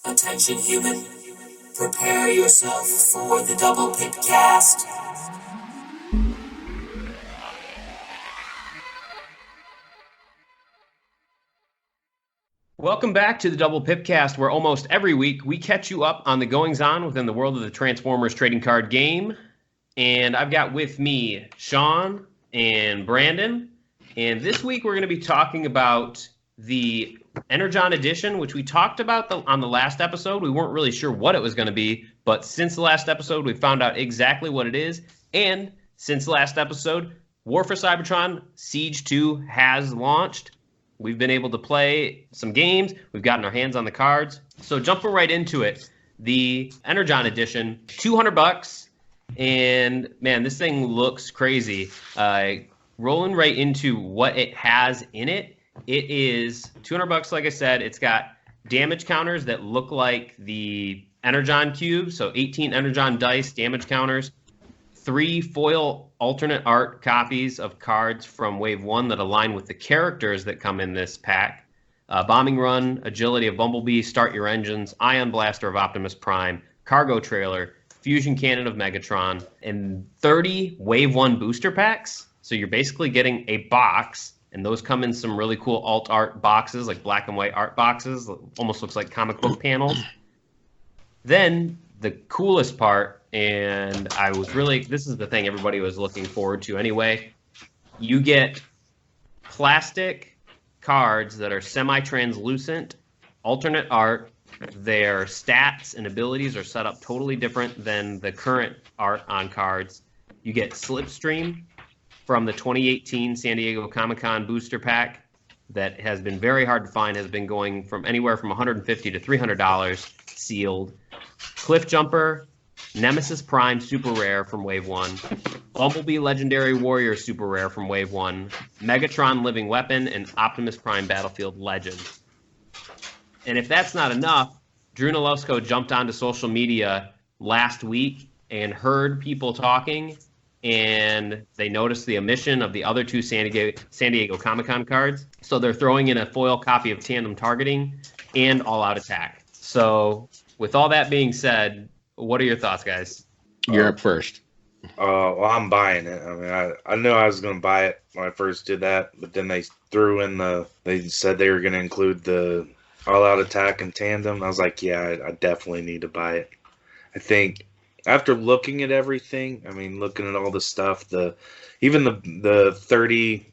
Attention human, prepare yourself for the double Pipcast. Welcome back to the Double Pipcast, where almost every week we catch you up on the goings-on within the world of the Transformers trading card game. And I've got with me Shawn and Brandon. And this week we're going to be talking about the ENERGON Edition, which we talked about on the last episode. We weren't really sure what it was going to be, but since the last episode, we found out exactly what it is. And since the last episode, War for Cybertron Siege 2 has launched. We've been able to play some games. We've gotten our hands on the cards. So jumping right into it, the ENERGON Edition, $200. And man, this thing looks crazy. Rolling right into what it has in it, it is $200, like I said. It's got damage counters that look like the ENERGON cubes, so 18 ENERGON dice damage counters. 3 foil alternate art copies of cards from Wave 1 that align with the characters that come in this pack. Bombing Run, Agility of Bumblebee, Start Your Engines, Ion Blaster of Optimus Prime, Cargo Trailer, Fusion Cannon of Megatron, and 30 Wave 1 booster packs. So you're basically getting a box, and those come in some really cool alt art boxes, like black and white art boxes. Almost looks like comic book panels. Then the coolest part, and this is the thing everybody was looking forward to anyway. You get plastic cards that are semi-translucent, alternate art. Their stats and abilities are set up totally different than the current art on cards. You get Slipstream from the 2018 San Diego Comic-Con booster pack that has been very hard to find, has been going from anywhere from $150 to $300 sealed. Cliff Jumper, Nemesis Prime Super Rare from Wave 1, Bumblebee Legendary Warrior Super Rare from Wave 1, Megatron Living Weapon, and Optimus Prime Battlefield Legend. And if that's not enough, Drew Nalowsko jumped onto social media last week and heard people talking, and they noticed the omission of the other 2 San Diego Comic-Con cards. So they're throwing in a foil copy of Tandem Targeting and All Out Attack. So with all that being said, what are your thoughts, guys? You're up first. Well, I'm buying it. I mean, I knew I was going to buy it when I first did that, but then they threw in they said they were going to include the all-out attack and tandem. I was like, yeah, I definitely need to buy it. I think after looking at everything, I mean, looking at all the stuff, even the 30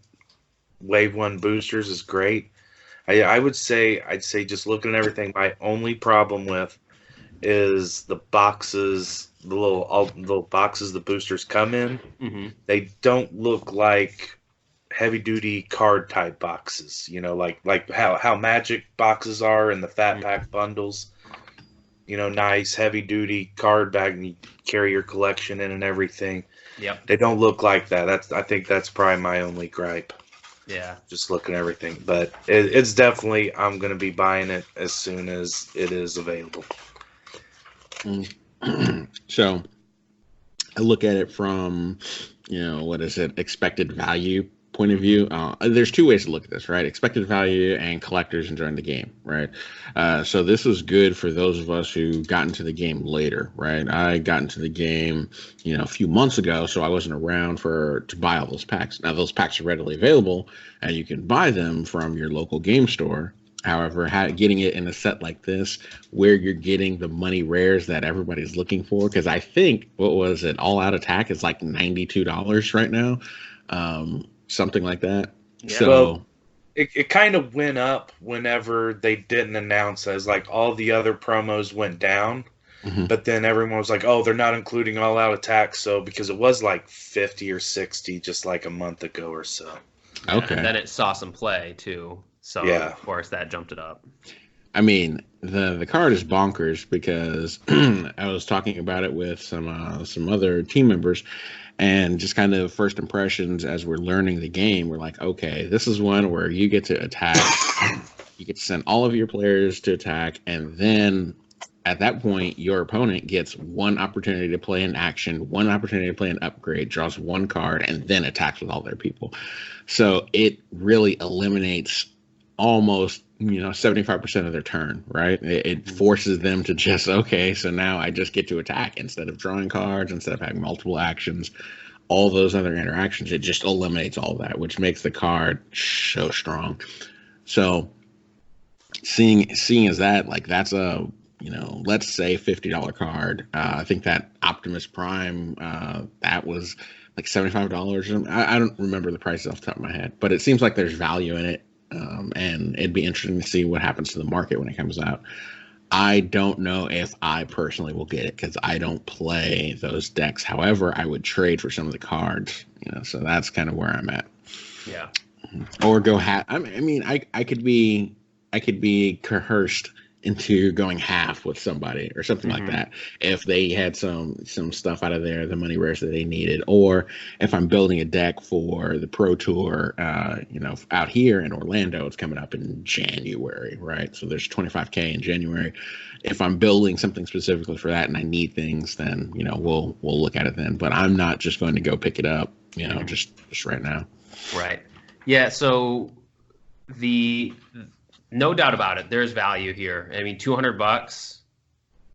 Wave 1 boosters is great. I'd say just looking at everything, my only problem with is the boxes, the little boxes the boosters come in. Mm-hmm. They don't look like heavy duty card type boxes, like how Magic boxes are in the Fat Pack bundles. Nice heavy duty card bag, and you carry your collection in and everything. Yep. They don't look like that. I think that's probably my only gripe. Yeah. Just looking at everything, but it's definitely, I'm going to be buying it as soon as it is available. So I look at it from, expected value point of view. There's 2 ways to look at this, right? Expected value and collectors enjoying the game, right? So this is good for those of us who got into the game later, right? I got into the game, a few months ago, so I wasn't around to buy all those packs. Now those packs are readily available, and you can buy them from your local game store. However, getting it in a set like this, where you're getting the money rares that everybody's looking for, because I think, All Out Attack is like $92 right now, something like that. Yeah. So well, it kind of went up whenever they didn't announce, as like all the other promos went down, but then everyone was like, oh, they're not including All Out Attack, so because it was like 50 or 60 just like a month ago or so. Yeah, okay. And then it saw some play too. So, yeah. Of course, that jumped it up. I mean, the card is bonkers because I was talking about it with some other team members, and just kind of first impressions as we're learning the game, we're like, okay, this is one where you get to attack, you get to send all of your players to attack, and then at that point, your opponent gets one opportunity to play an action, one opportunity to play an upgrade, draws one card, and then attacks with all their people. So it really eliminates almost 75% of their turn, right? It forces them to just, okay, so now I just get to attack instead of drawing cards, instead of having multiple actions, all those other interactions. It just eliminates all of that, which makes the card so strong. So seeing as that, like, that's a let's say $50 card. I think that Optimus Prime, that was like $75. I don't remember the prices off the top of my head, but it seems like there's value in it. And it'd be interesting to see what happens to the market when it comes out. I don't know if I personally will get it because I don't play those decks. However, I would trade for some of the cards, so that's kind of where I'm at. Yeah. Or go I mean, I could be coerced into going half with somebody or something like that if they had some stuff out of there, the money rares that they needed, or if I'm building a deck for the Pro Tour, out here in Orlando. It's coming up in January, right? So there's 25K in January. If I'm building something specifically for that and I need things, then we'll look at it then. But I'm not just going to go pick it up, just right now. Right. Yeah. So no doubt about it, there's value here. I mean, $200.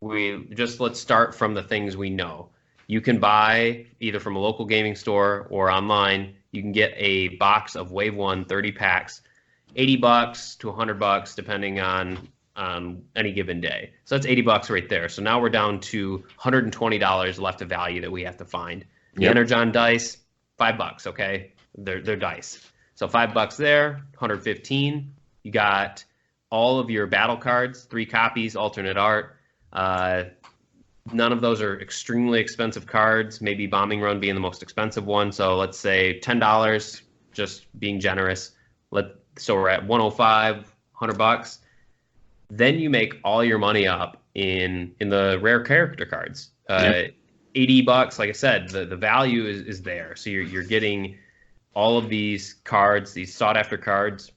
Let's start from the things we know. You can buy either from a local gaming store or online. You can get a box of Wave 1 30 packs, $80 to $100, depending on any given day. So that's $80 right there. So now we're down to $120 left of value that we have to find. The Energon dice, $5. Okay, they're dice. So $5 there, $115. You got all of your battle cards, 3 copies, alternate art. None of those are extremely expensive cards, maybe Bombing Run being the most expensive one. So let's say $10, just being generous. So we're at $105, $100. Then you make all your money up in the rare character cards. $80, like I said, the value is there. So you're getting all of these cards, these sought after cards.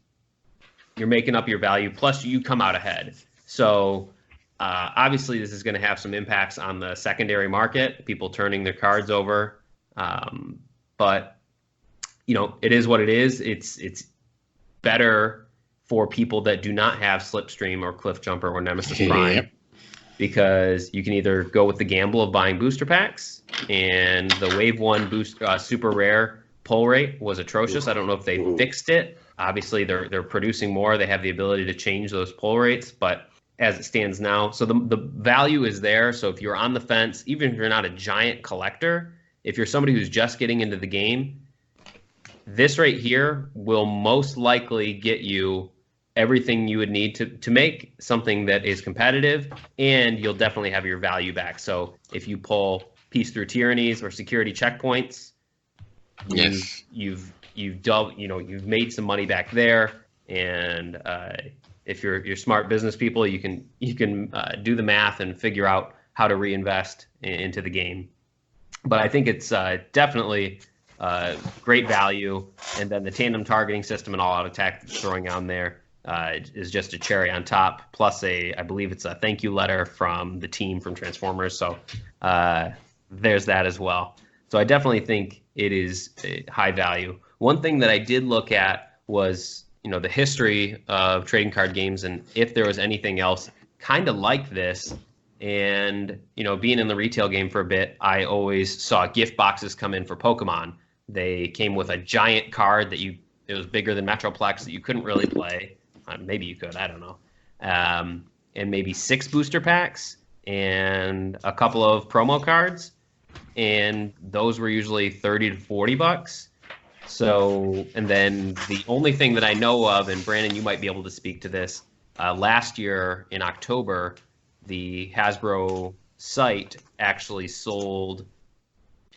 You're making up your value, plus you come out ahead. So obviously this is going to have some impacts on the secondary market, people turning their cards over. But it is what it is. It's better for people that do not have Slipstream or Cliff Jumper or Nemesis Prime, because you can either go with the gamble of buying booster packs, and the Wave 1 super rare pull rate was atrocious. I don't know if they fixed it. Obviously, they're producing more. They have the ability to change those pull rates, but as it stands now, so the value is there. So if you're on the fence, even if you're not a giant collector, if you're somebody who's just getting into the game, this right here will most likely get you everything you would need to make something that is competitive, and you'll definitely have your value back. So if you pull Peace Through Tyrannies or security checkpoints, you've made some money back there. And if you're smart business people, you can do the math and figure out how to reinvest into the game. But I think it's definitely great value. And then the tandem targeting system and all-out attack throwing on there is just a cherry on top. Plus I believe it's a thank you letter from the team from Transformers. So there's that as well. So I definitely think it is high value. One thing that I did look at was, the history of trading card games and if there was anything else kind of like this. And, being in the retail game for a bit, I always saw gift boxes come in for Pokemon. They came with a giant card it was bigger than Metroplex that you couldn't really play. Maybe you could, I don't know. And maybe 6 booster packs and a couple of promo cards. And those were usually $30 to $40. So, and then the only thing that I know of, and Brandon, you might be able to speak to this, last year in October, the Hasbro site actually sold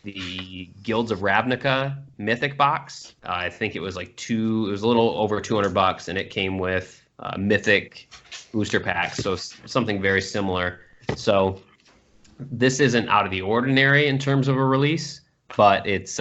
the Guilds of Ravnica Mythic box. I think it was it was a little over $200, and it came with Mythic booster packs, so something very similar. So this isn't out of the ordinary in terms of a release, but it's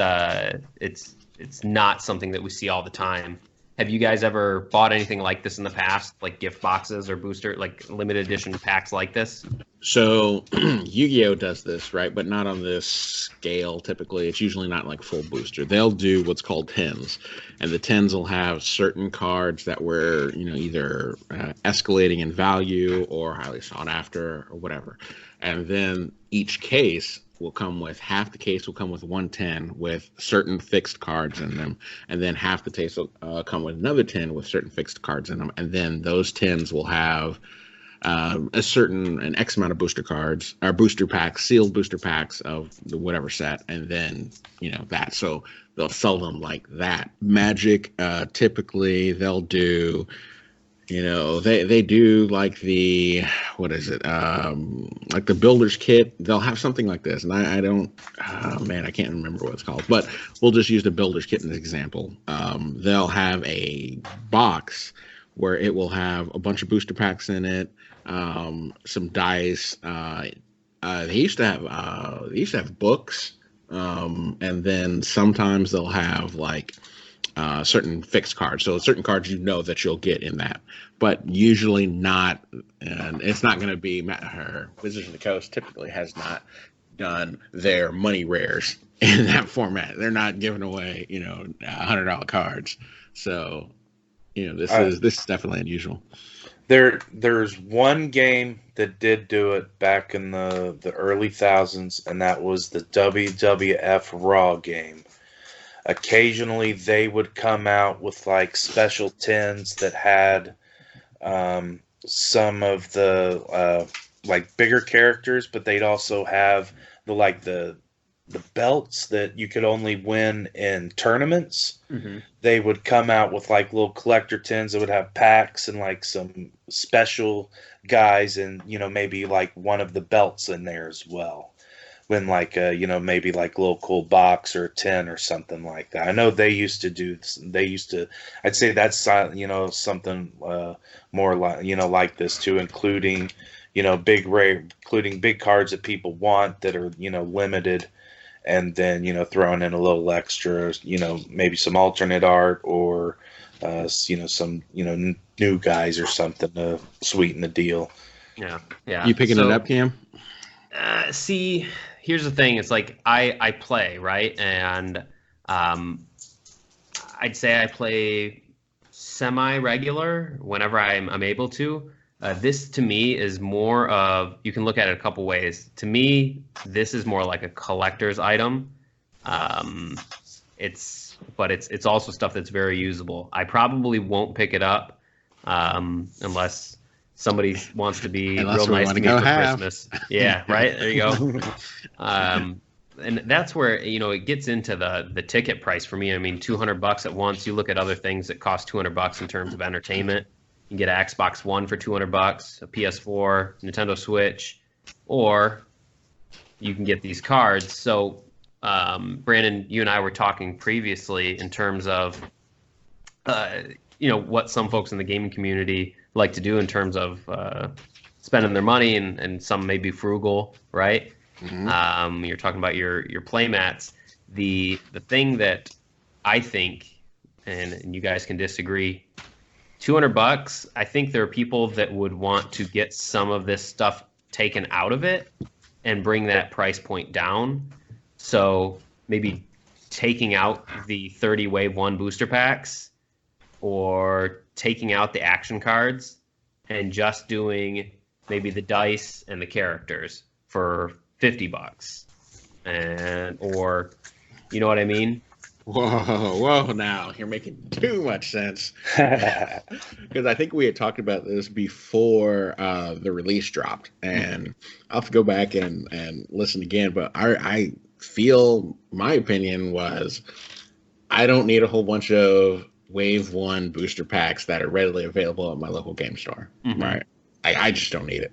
not something that we see all the time. Have you guys ever bought anything like this in the past, like gift boxes or booster, like limited edition packs like this? So Yu-Gi-Oh does this, right? But not on this scale. Typically, it's usually not like full booster. They'll do what's called tens, and the tens will have certain cards that were, either escalating in value or highly sought after or whatever. And then each case will come with half the case will come with 110 with certain fixed cards in them, and then half the case will come with another 10 with certain fixed cards in them, and then those tens will have an X amount of booster cards or booster packs, sealed booster packs of the whatever set, and then that. So they'll sell them like that. Magic, typically they'll do, they do like the what is it? Like the builder's kit. They'll have something like this, and I don't, oh man, I can't remember what it's called, but we'll just use the builder's kit as an example. They'll have a box where it will have a bunch of booster packs in it, some dice. They used to have books, and then sometimes they'll have like certain fixed cards. So certain cards that you'll get in that, but usually not. And it's not going to be Wizards of the Coast typically has not done their money rares in that format. They're not giving away $100 cards. So this is definitely unusual. There's one game that did do it back in the early thousands, and that was the WWF Raw game. Occasionally, they would come out with like special tins that had some of the like bigger characters, but they'd also have the belts that you could only win in tournaments. Mm-hmm. They would come out with like little collector tins that would have packs and like some special guys and maybe like one of the belts in there as well. When like maybe like a little cool box or a tin or something like that. I know they used to I'd say that's something more like like this too, including including big cards that people want that are limited, and then throwing in a little extra, maybe some alternate art or some new guys or something to sweeten the deal. Yeah. You picking it up, Cam? See, here's the thing. It's like I play, right? And I'd say I play semi-regular whenever I'm able to. This to me is more of, you can look at it a couple ways. To me, this is more like a collector's item. It's also stuff that's very usable. I probably won't pick it up unless somebody wants to be real nice to me for Christmas. Yeah, right. There you go. And that's where it gets into the ticket price for me. I mean, $200 at once. You look at other things that cost $200 in terms of entertainment. You can get an Xbox One for $200, a PS4, Nintendo Switch, or you can get these cards. So, Brandon, you and I were talking previously in terms of, what some folks in the gaming community like to do in terms of spending their money, and some may be frugal, right? Mm-hmm. You're talking about your play mats. The thing that I think, and you guys can disagree, $200, I think there are people that would want to get some of this stuff taken out of it and bring that price point down. So maybe taking out the 30 Wave 1 booster packs, or taking out the action cards and just doing maybe the dice and the characters for $50, or you know what I mean? Whoa! Now you're making too much sense. Because I think we had talked about this before the release dropped, and I'll have to go back and listen again. But I feel my opinion was I don't need a whole bunch of Wave 1 booster packs that are readily available at my local game store. Mm-hmm. Right? I just don't need it.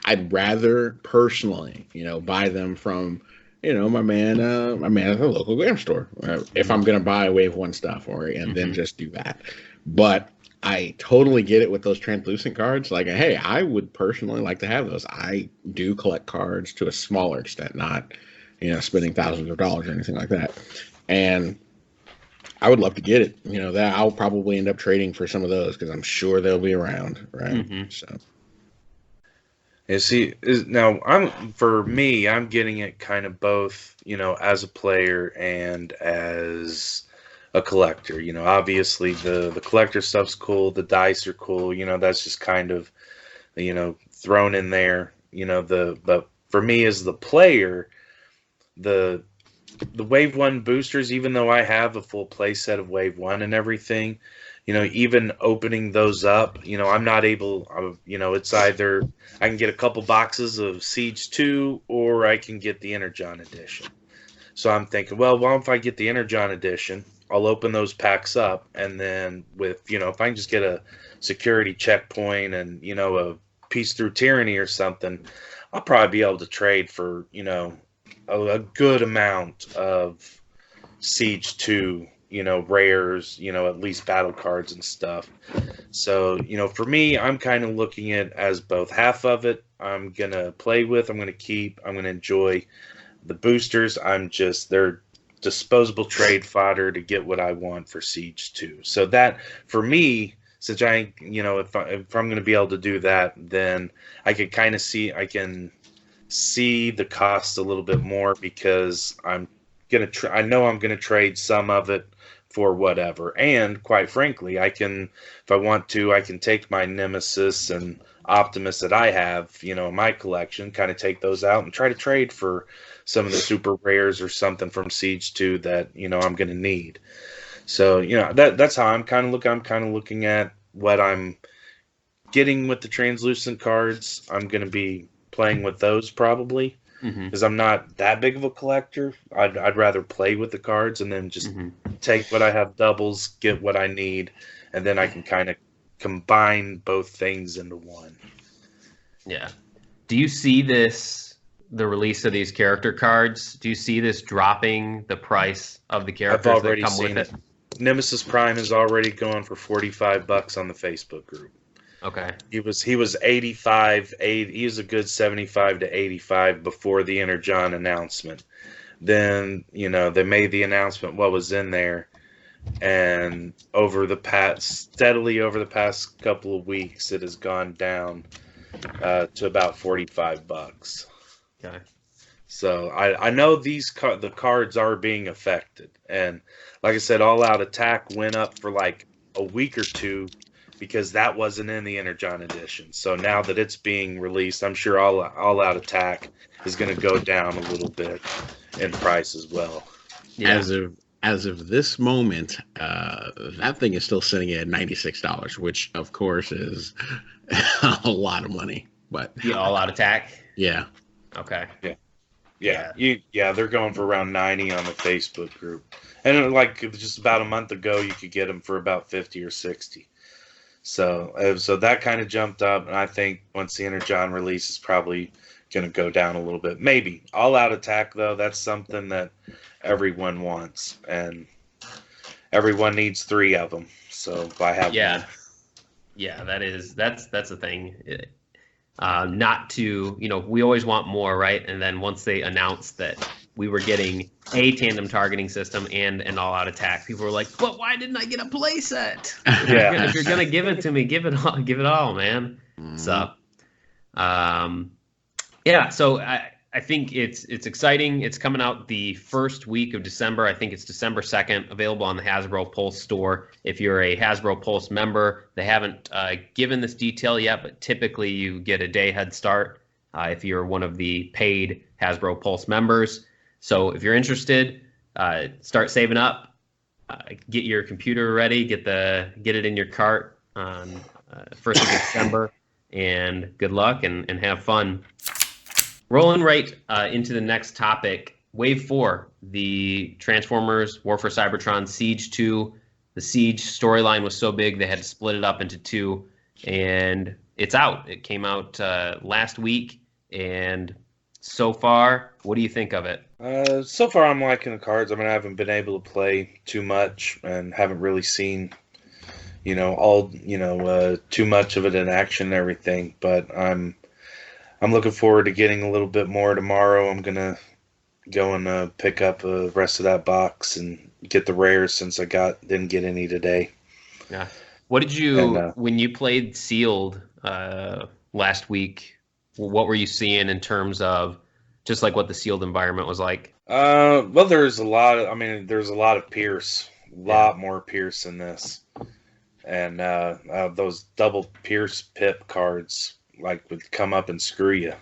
I'd rather personally, buy them from, my man at the local game store. If I'm gonna buy Wave 1 stuff, and then just do that. But I totally get it with those translucent cards. Like, hey, I would personally like to have those. I do collect cards to a smaller extent, not, spending thousands of dollars or anything like that. And I would love to get it. That I'll probably end up trading for some of those because I'm sure they'll be around, right? Mm-hmm. So. You see, now for me, I'm getting it kind of both, as a player and as a collector. Obviously the collector stuff's cool, the dice are cool. That's just kind of, thrown in there. But for me as the player, the Wave 1 boosters, even though I have a full play set of Wave 1 and everything, even opening those up, I'm not able, it's either I can get a couple boxes of Siege 2 or I can get the Energon Edition. So I'm thinking, well, if I get the Energon Edition, I'll open those packs up, and then if I can just get a security checkpoint and, a Peace Through Tyranny or something, I'll probably be able to trade for, a good amount of Siege 2, rares, at least battle cards and stuff. So, for me, I'm kind of looking at it as both. Half of it I'm going to play with, I'm going to keep, I'm going to enjoy. The boosters, they're disposable trade fodder to get what I want for Siege 2. So that, for me, since if I'm going to be able to do that, then I can kind of I can see the cost a little bit more, because I know I'm going to trade some of it for whatever. And quite frankly, if I want to, I can take my Nemesis and Optimus that I have, in my collection, kind of take those out and try to trade for some of the super rares or something from Siege 2 that, I'm going to need. So, that's how I'm kind of looking. I'm kind of looking at what I'm getting with the translucent cards. I'm going to be playing with those probably, because I'm not that big of a collector. I'd rather play with the cards and then just take what I have doubles, get what I need, and then I can kind of combine both things into one. Yeah. Do you see the release of these character cards? Do you see this dropping the price of the characters that come with it? Nemesis Prime is already going for $45 on the Facebook group. Okay. He was 85, he was a good 75 to 85 before the Energon announcement. Then, they made the announcement what was in there, and steadily over the past couple of weeks, it has gone down to about $45. Okay. So I know the cards are being affected, and like I said, All Out Attack went up for like a week or two because that wasn't in the Energon Edition. So now that it's being released, I'm sure All Out Attack is going to go down a little bit in price as well. Yeah. As of this moment, that thing is still sitting at $96, which of course is a lot of money. But The All Out Attack? Yeah. Okay. Yeah, they're going for around 90 on the Facebook group. And like just about a month ago, you could get them for about 50 or 60. So that kind of jumped up, and I think once the Energon release is probably going to go down a little bit. Maybe. All Out Attack, though, that's something that everyone wants, and everyone needs 3 of them. So if I have one. Yeah, that's the thing. Not to, we always want more, right? And then once they announced that we were getting a tandem targeting system and an all-out attack, people were like, "But why didn't I get a playset?" Yeah. If you're gonna give it to me, give it all, man. So, So I think it's exciting. It's coming out the first week of December. I think it's December 2nd, available on the Hasbro Pulse store. If you're a Hasbro Pulse member, they haven't given this detail yet, but typically you get a day head start if you're one of the paid Hasbro Pulse members. So if you're interested, start saving up, get your computer ready, get it in your cart on 1st of December, and good luck and have fun. Rolling right into the next topic, Wave 4, the Transformers War for Cybertron Siege 2. The Siege storyline was so big they had to split it up into 2, and it's out. It came out last week, and so far, what do you think of it? So far, I'm liking the cards. I mean, I haven't been able to play too much and haven't really seen, too much of it in action and everything, but I'm looking forward to getting a little bit more tomorrow. I'm going to go and pick up the rest of that box and get the rares since I didn't get any today. Yeah. What did you, when you played Sealed last week, what were you seeing in terms of just like what the sealed environment was like? Well, there's a lot of, I mean, there's a lot of Pierce, a lot more Pierce in this, and those double Pierce pip cards like would come up and screw you.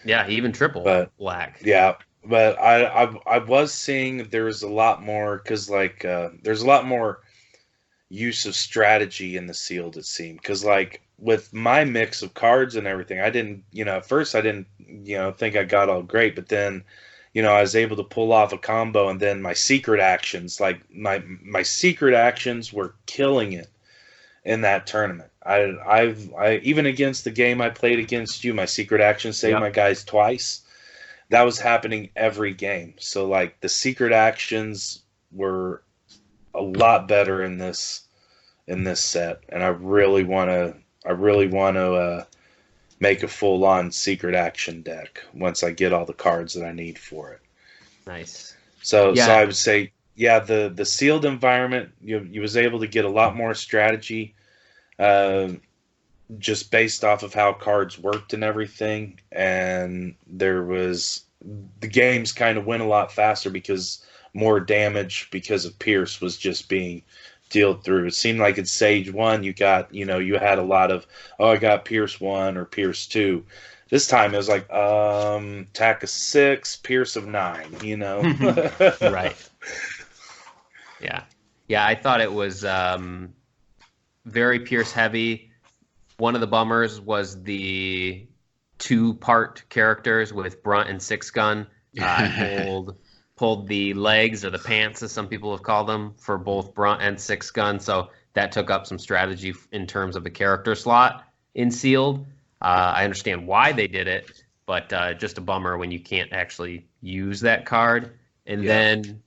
Yeah, even triple black. Yeah, but I was seeing there's a lot more because like there's a lot more use of strategy in the sealed, it seemed, because like with my mix of cards and everything, I didn't, at first I didn't, think I got all great, but then, I was able to pull off a combo, and then my secret actions, like my secret actions were killing it in that tournament. I even against the game I played against you, my secret actions saved my guys twice. That was happening every game. So like the secret actions were a lot better in this set, and I really want to make a full on secret action deck once I get all the cards that I need for it. Nice. So I would say the sealed environment, you was able to get a lot more strategy just based off of how cards worked and everything, and the games kind of went a lot faster because more damage because of Pierce was just being dealt through. It seemed like in Sage 1 you got, you had a lot of, I got Pierce 1 or Pierce 2. This time it was like attack of 6, Pierce of 9, Right. Yeah, I thought it was very Pierce heavy. One of the bummers was the 2-part characters with Brunt and Six Gun. Pulled the legs or the pants, as some people have called them, for both Brunt and Six Gun. So that took up some strategy in terms of the character slot in sealed. I understand why they did it, but just a bummer when you can't actually use that card. And then,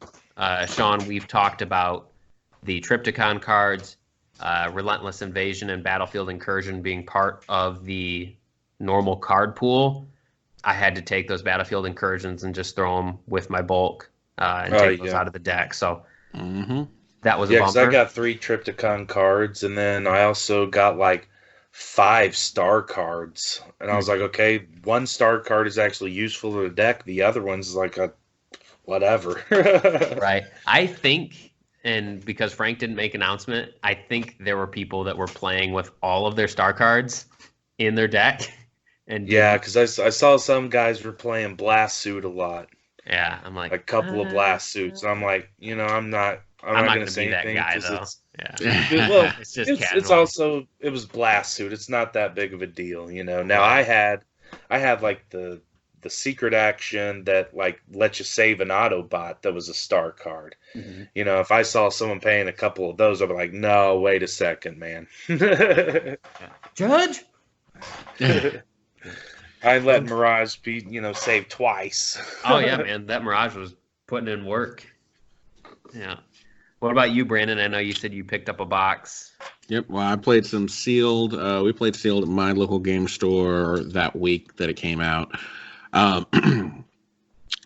Shawn, we've talked about the Triptychon cards, Relentless Invasion and Battlefield Incursion being part of the normal card pool. I had to take those Battlefield Incursions and just throw them with my bulk and take those out of the deck. So that was a bumper. Because I got 3 Triptychon cards, and then I also got like 5 star cards. And I was like, okay, 1 star card is actually useful to the deck. The other one's like a whatever. Right. I think, and because Frank didn't make an announcement, I think there were people that were playing with all of their star cards in their deck. And because I saw some guys were playing Blast Suit a lot. Yeah, I'm like a couple of Blast Suits. I'm like, I'm not going to say anything. That guy, though. Well, it's just casual. It's also, it was Blast Suit. It's not that big of a deal, Now I had like the secret action that like lets you save an Autobot that was a star card. If I saw someone paying a couple of those, I'd be like, no, wait a second, man. Judge. I let Mirage be, saved twice. Oh yeah, man, that Mirage was putting in work. Yeah. What about you, Brandon? I know you said you picked up a box. Yep. Well, I played some sealed. We played sealed at my local game store that week that it came out. And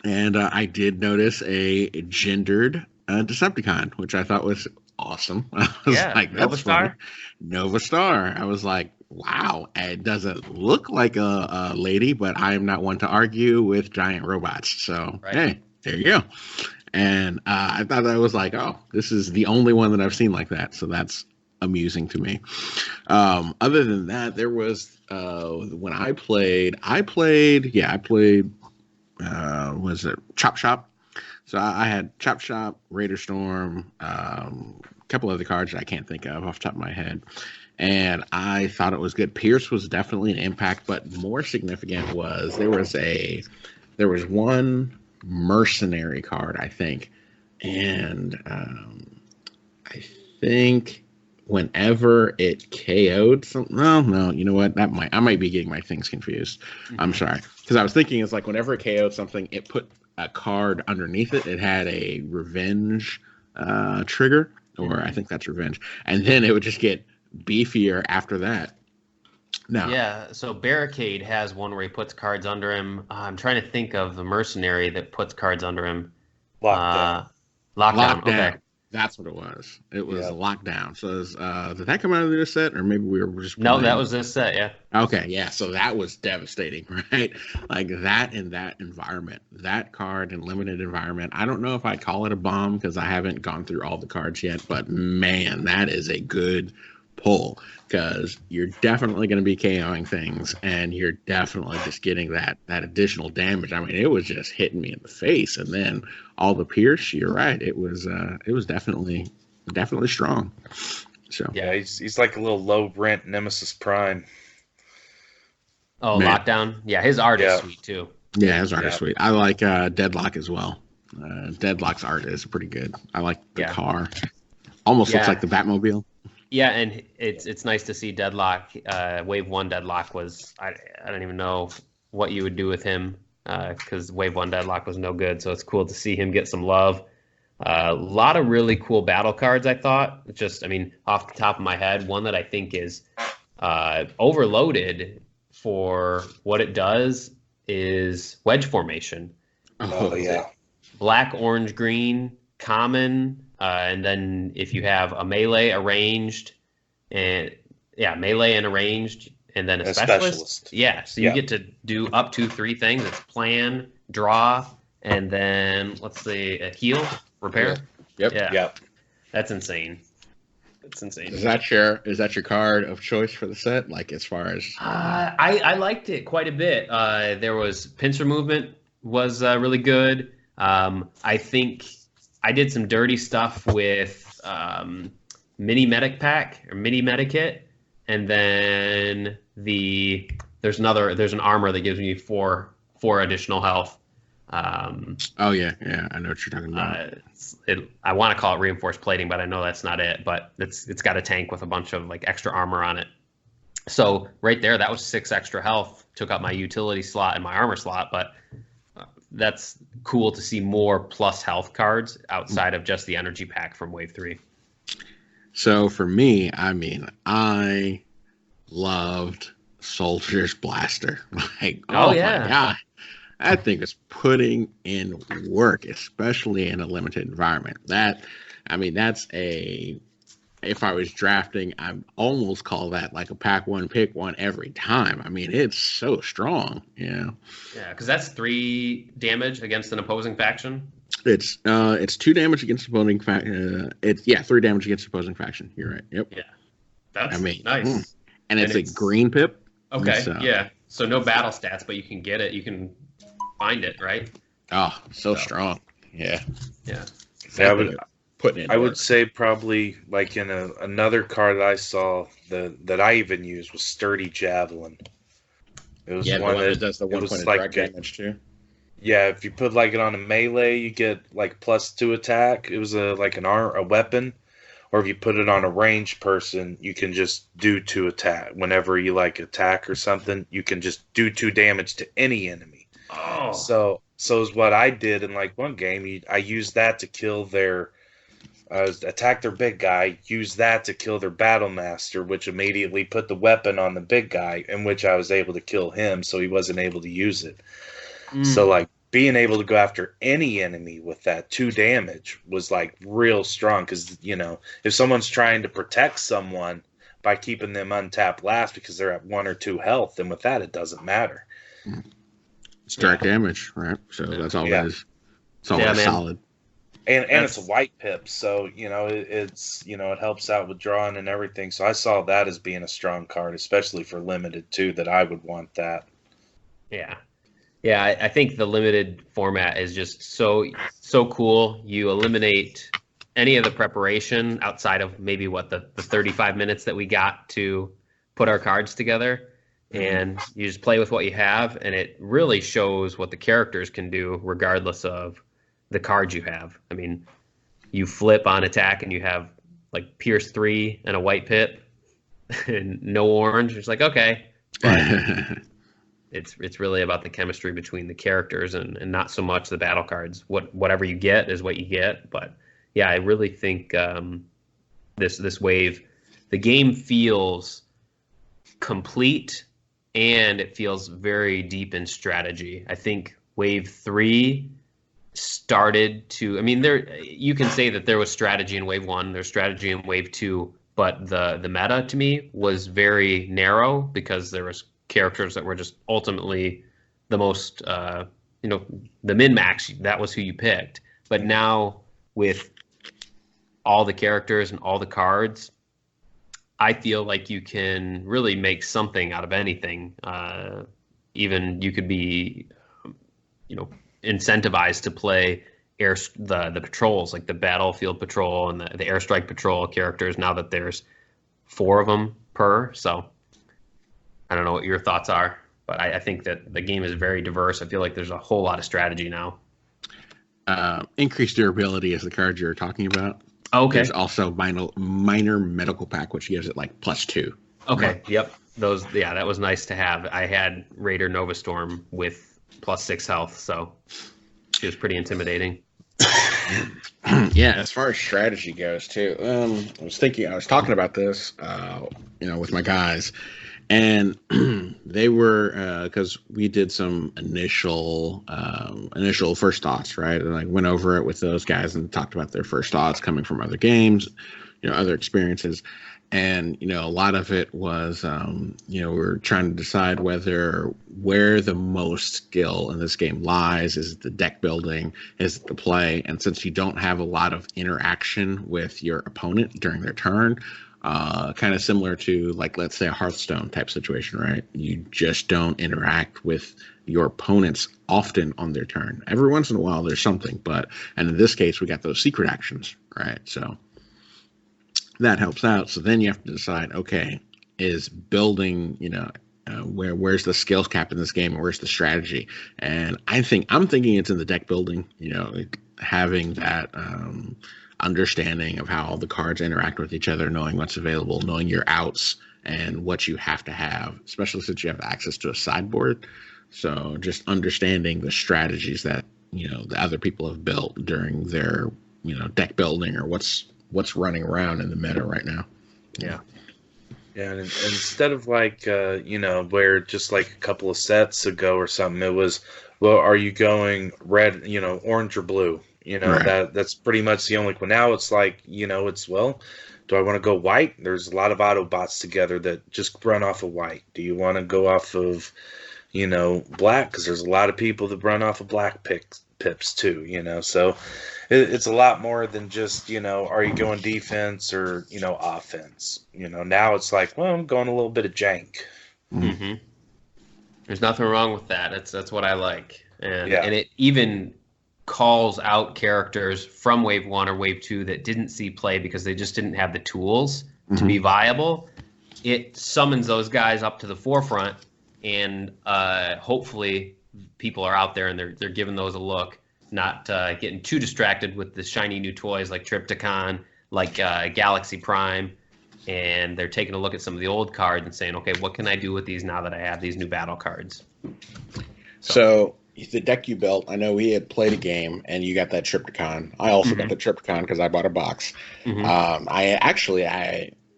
I did notice a gendered Decepticon, which I thought was awesome. I was like, that's Nova Star? funny. Nova Star. I was like, wow, it doesn't look like a lady, but I am not one to argue with giant robots. So, hey, there you go. And I thought that was like, oh, this is the only one that I've seen like that. So that's amusing to me. Other than that, there was when I played, was it Chop Shop? So I had Chop Shop, Raider Storm, a couple other cards that I can't think of off the top of my head. And I thought it was good. Pierce was definitely an impact, but more significant was there was one mercenary card, I think. And I think whenever it KO'd something, no, you know what? I might be getting my things confused. I'm sorry. Because I was thinking it's like whenever it KO'd something, it put a card underneath it. It had a revenge trigger, or I think that's revenge. And then it would just get beefier after that. No. Yeah, so Barricade has one where he puts cards under him. I'm trying to think of the mercenary that puts cards under him. Lockdown. Lockdown. Okay. That's what it was. It was Yeah. Lockdown. So did that come out of this set, or maybe we were just No, that playing? was this set. Yeah. Okay, yeah. So that was devastating, right? Like that in that environment, that card in limited environment. I don't know if I'd call it a bomb because I haven't gone through all the cards yet, but man, that is a good pull because you're definitely going to be KOing things, and you're definitely just getting that additional damage. I mean, it was just hitting me in the face, and then all the pierce. You're right. It was definitely strong. So Yeah, he's like a little low rent Nemesis Prime. Oh, Man. Lockdown. Yeah, his art is Yeah. sweet too. yeah, his art is Yeah. sweet. I like Deadlock as well. Deadlock's art is pretty good. I like the Yeah. car. Almost looks Yeah. like the Batmobile. Yeah, and it's nice to see Deadlock. Wave 1 Deadlock was I don't even know what you would do with him because Wave 1 Deadlock was no good. So it's cool to see him get some love. A lot of really cool battle cards. I thought just I mean off the top of my head, one that I think is overloaded for what it does is Wedge Formation. Oh yeah. Black, orange, green, common, and then if you have a melee, arranged, and melee and arranged, and then a A specialist. specialist. Yeah, so you Yeah. get to do up to 3 things. It's plan, draw, and then let's see, heal, repair. Yep. Yeah, Yeah. that's insane. That's insane. Is that your card of choice for the set? Like as far as I liked it quite a bit. There was pincer movement was really good. I think I did some dirty stuff with mini medic pack or mini medikit, and then there's an armor that gives me four additional health. oh yeah, I know what you're talking about. I want to call it reinforced plating, but I know that's not it. But it's got a tank with a bunch of like extra armor on it. So right there, that was 6 extra health. Took up my utility slot and my armor slot, but that's cool to see more plus health cards outside of just the energy pack from Wave 3. So for me, I mean, I loved Soldier's Blaster. Like, Oh, oh yeah. my god, that thing is putting in work, especially in a limited environment. That's if I was drafting, I almost call that like a pack one, pick one every time. I mean, it's so strong, Yeah, because that's 3 damage against an opposing faction. It's 2 damage against opposing faction. It's 3 damage against opposing faction. You're right. Yep. Yeah, that's I mean, nice. And it's And a green pip. Okay, So- yeah. So no battle stats, but you can get it. You can find it, right? Oh, so So. strong. Yeah. Yeah. Yeah, Putting it. I would say probably like in another card that I saw that I even used was Sturdy Javelin. It was the one one that does the it 1 was point of like direct damage too. Yeah, if you put like it on a melee, you get like +2 attack. It was a weapon, or if you put it on a ranged person, you can just do 2 attack. Whenever you like attack or something, you can just do 2 damage to any enemy. Oh. So is what I did in like one game. I used that to kill their attack their big guy. Use that to kill their battle master, which immediately put the weapon on the big guy, in which I was able to kill him, so he wasn't able to use it. So like being able to go after any enemy with that 2 damage was like real strong because if someone's trying to protect someone by keeping them untapped last because they're at 1 or 2 health, then with that it doesn't matter. It's direct damage, right? So that's always it's always Yeah, man. solid. And it's a white pip, so it helps out with drawing and everything. So I saw that as being a strong card, especially for limited too. That I would want that. Yeah. Yeah, I think the limited format is just so cool. You eliminate any of the preparation outside of maybe the 35 minutes that we got to put our cards together, and you just play with what you have, and it really shows what the characters can do regardless of the cards you have. I mean, you flip on attack and you have like Pierce 3 and a white pip and no orange. It's like, okay. But it's really about the chemistry between the characters and not so much the battle cards. Whatever you get is what you get. But yeah, I really think this wave, the game feels complete and it feels very deep in strategy. I think Wave 3 started to, I mean, there, you can say that there was strategy in wave 1, there's strategy in wave 2, but the meta to me was very narrow because there was characters that were just ultimately the most, the min-max, that was who you picked. But now with all the characters and all the cards, I feel like you can really make something out of anything. Even you could be, incentivized to play the patrols, like the battlefield patrol and the airstrike patrol characters, now that there's 4 of them per. So I don't know what your thoughts are, but I think that the game is very diverse. I feel like there's a whole lot of strategy now. Increased durability is the card you're talking about. Okay. There's also minor medical pack, which gives it like +2. Okay. Right? Yep. Those. Yeah, that was nice to have. I had Raider Nova Storm with +6 health, so she was pretty intimidating. Yeah, as far as strategy goes too, I was talking about this, with my guys, and they were, because we did some initial first thoughts, right? And I went over it with those guys and talked about their first thoughts coming from other games, other experiences. And, a lot of it was, we're trying to decide where the most skill in this game lies. Is it the deck building? Is it the play? And since you don't have a lot of interaction with your opponent during their turn, kind of similar to, like, let's say a Hearthstone type situation, right? You just don't interact with your opponents often on their turn. Every once in a while there's something, and in this case we got those secret actions, right? So that helps out. So then you have to decide, okay, is building, where's the skills cap in this game, and where's the strategy? And I'm thinking it's in the deck building, having that understanding of how all the cards interact with each other, knowing what's available, knowing your outs and what you have to have, especially since you have access to a sideboard. So just understanding the strategies that, the other people have built during their, deck building, or what's running around in the meta right now. Yeah. Yeah, and instead of where just like a couple of sets ago or something, it was, well, are you going red, orange or blue? Right. That's pretty much the only one. Now it's like, do I want to go white? There's a lot of Autobots together that just run off of white. Do you want to go off of, black? Because there's a lot of people that run off of black pips too, so it's a lot more than just, are you going defense or, offense? Now it's like, well, I'm going a little bit of jank. Mm-hmm. There's nothing wrong with that. That's what I like. And it even calls out characters from wave 1 or wave 2 that didn't see play because they just didn't have the tools to be viable. It summons those guys up to the forefront, and hopefully people are out there and they're giving those a look, not getting too distracted with the shiny new toys like Triptychon, like Galaxy Prime, and they're taking a look at some of the old cards and saying, okay, what can I do with these now that I have these new battle cards? So the deck you built, I know we had played a game and you got that Triptychon. I also got the Triptychon because I bought a box.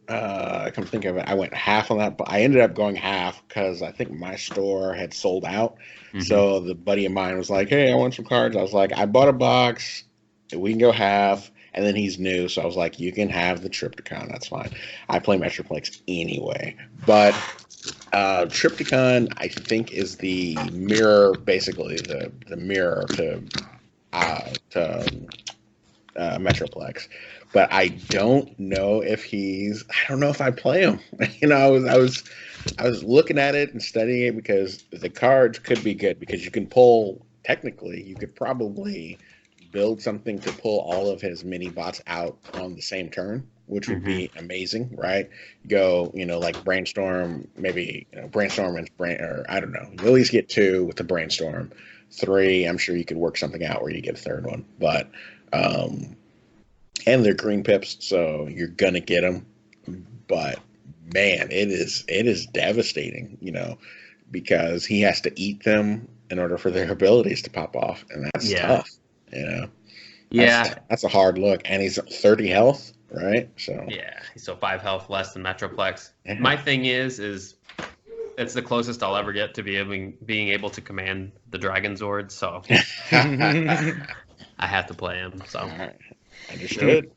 I come to think of it, I went half on that, but I ended up going half because I think my store had sold out. So the buddy of mine was like, hey, I want some cards. I was like, I bought a box, we can go half. And then he's new, so I was like, you can have the Triptychon, that's fine. I play Metroplex anyway. But Triptychon, I think, is the mirror, basically the mirror to Metroplex. But I don't know if I don't know if I play him. I was looking at it and studying it because the cards could be good, because you can pull, technically, you could probably build something to pull all of his mini bots out on the same turn, which would be amazing, right? Go, like Brainstorm, maybe Brainstorm and or I don't know. You at least get 2 with the Brainstorm. 3, I'm sure you could work something out where you get a third one. But and they're green pips, so you're gonna get them. But man, it is devastating, because he has to eat them in order for their abilities to pop off, and that's tough. That's a hard look, and he's 30 health, right? So so 5 health less than Metroplex. My thing is It's the closest I'll ever get to being able to command the Dragon Zord, so I have to play him. So All right. Understood.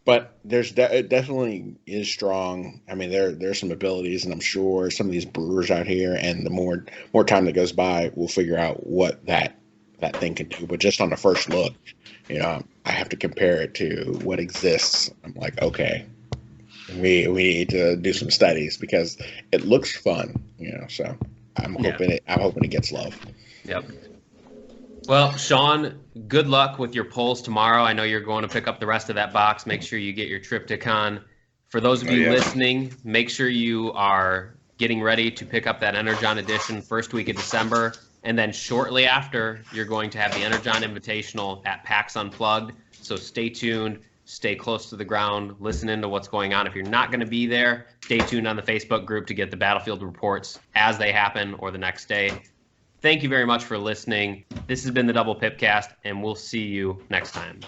But it definitely is strong. I mean, there's some abilities, and I'm sure some of these brewers out here, and the more time that goes by, we'll figure out what that thing can do. But just on the first look, I have to compare it to what exists. I'm like, okay, we need to do some studies because it looks fun, So I'm hoping it gets love. Yep. Well, Shawn, good luck with your polls tomorrow. I know you're going to pick up the rest of that box. Make sure you get your Triptychon. For those of you listening, make sure you are getting ready to pick up that ENERGON edition first week of December. And then shortly after, you're going to have the ENERGON Invitational at PAX Unplugged. So stay tuned, stay close to the ground, listen into what's going on. If you're not going to be there, stay tuned on the Facebook group to get the Battlefield reports as they happen or the next day. Thank you very much for listening. This has been the Double Pipcast, and we'll see you next time.